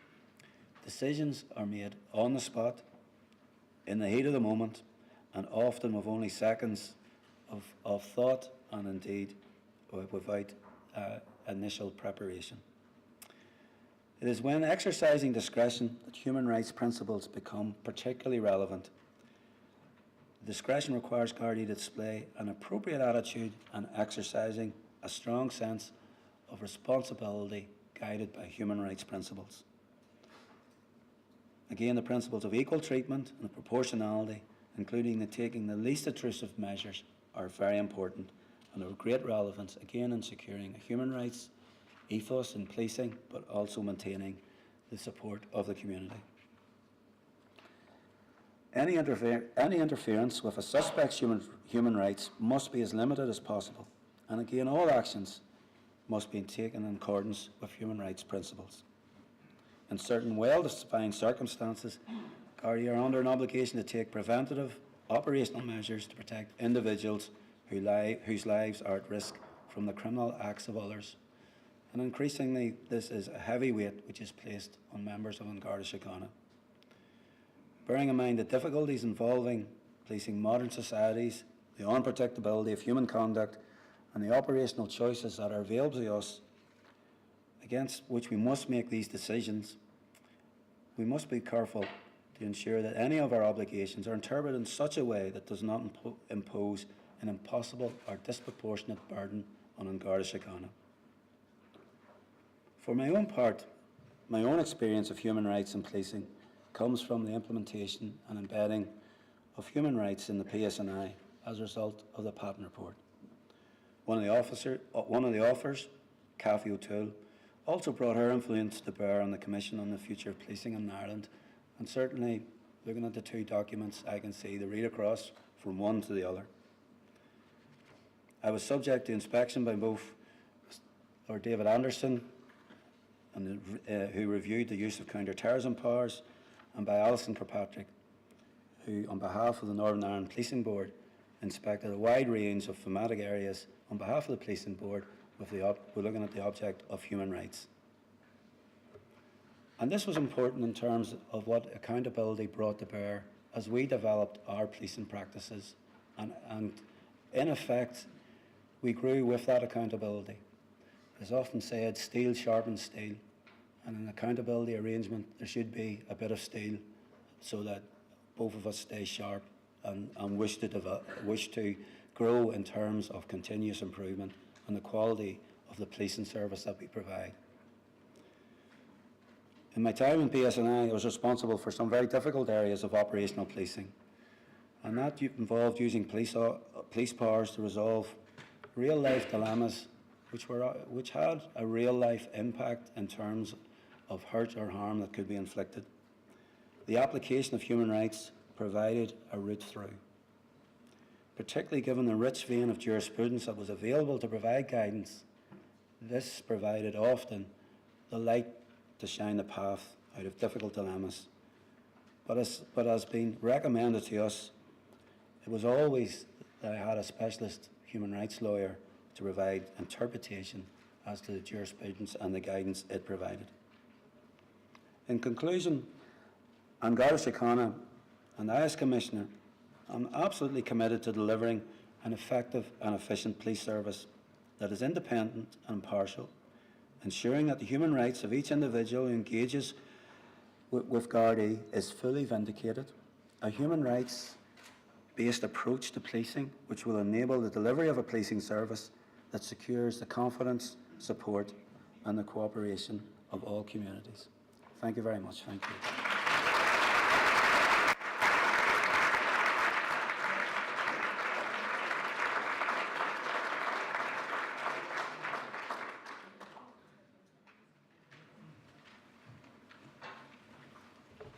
[SPEAKER 3] Decisions are made on the spot, in the heat of the moment, and often with only seconds of thought and indeed without initial preparation. It is when exercising discretion that human rights principles become particularly relevant. Discretion requires Garda to display an appropriate attitude and exercising a strong sense of responsibility guided by human rights principles. Again, the principles of equal treatment and proportionality, including taking the least intrusive measures, are very important and of great relevance, again, in securing a human rights ethos in policing, but also maintaining the support of the community. Any interference with a suspect's human rights must be as limited as possible, and again, all actions must be taken in accordance with human rights principles. In certain well-defined circumstances, Garda are under an obligation to take preventative operational measures to protect individuals whose lives are at risk from the criminal acts of others. And increasingly, this is a heavy weight which is placed on members of Garda Síochána. Bearing in mind the difficulties involving policing modern societies, the unpredictability of human conduct, and the operational choices that are available to us, against which we must make these decisions, we must be careful to ensure that any of our obligations are interpreted in such a way that does not impose an impossible or disproportionate burden on Garda Síochána. For my own part, my own experience of human rights in policing comes from the implementation and embedding of human rights in the PSNI as a result of the Patton Report. One of the authors, Cathy O'Toole, also brought her influence to bear on the Commission on the Future of Policing in Ireland, and certainly, looking at the two documents, I can see the read across from one to the other. I was subject to inspection by both Lord David Anderson, who reviewed the use of counter-terrorism powers, and by Alison Kirkpatrick, who, on behalf of the Northern Ireland Policing Board, inspected a wide range of thematic areas on behalf of the Policing Board, we're looking at the object of human rights. And this was important in terms of what accountability brought to bear as we developed our policing practices, and in effect, we grew with that accountability. As often said, steel sharpens steel, and in an accountability arrangement there should be a bit of steel so that both of us stay sharp and wish to grow in terms of continuous improvement and the quality of the policing service that we provide. In my time in PSNI, I was responsible for some very difficult areas of operational policing, and that involved using police powers to resolve real-life dilemmas which had a real-life impact in terms of hurt or harm that could be inflicted. The application of human rights provided a route through, particularly given the rich vein of jurisprudence that was available to provide guidance. This provided often the light to shine the path out of difficult dilemmas. But as been recommended to us, it was always that I had a specialist human rights lawyer to provide interpretation as to the jurisprudence and the guidance it provided. In conclusion, on Garda Síochána and I as Commissioner, I'm absolutely committed to delivering an effective and efficient police service that is independent and impartial, ensuring that the human rights of each individual who engages with Garda is fully vindicated, a human rights-based approach to policing which will enable the delivery of a policing service that secures the confidence, support and the cooperation of all communities. Thank you very much. Thank you.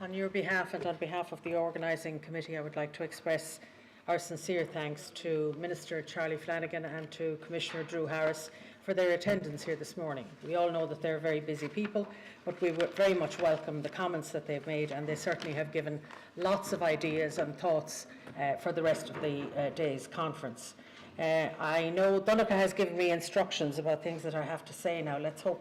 [SPEAKER 1] On your behalf and on behalf of the organising committee, I would like to express our sincere thanks to Minister Charlie Flanagan and to Commissioner Drew Harris for their attendance here this morning. We all know that they're very busy people, but we would very much welcome the comments that they've made, and they certainly have given lots of ideas and thoughts for the rest of the day's conference. I know Donncha has given me instructions about things that I have to say now. Let's hope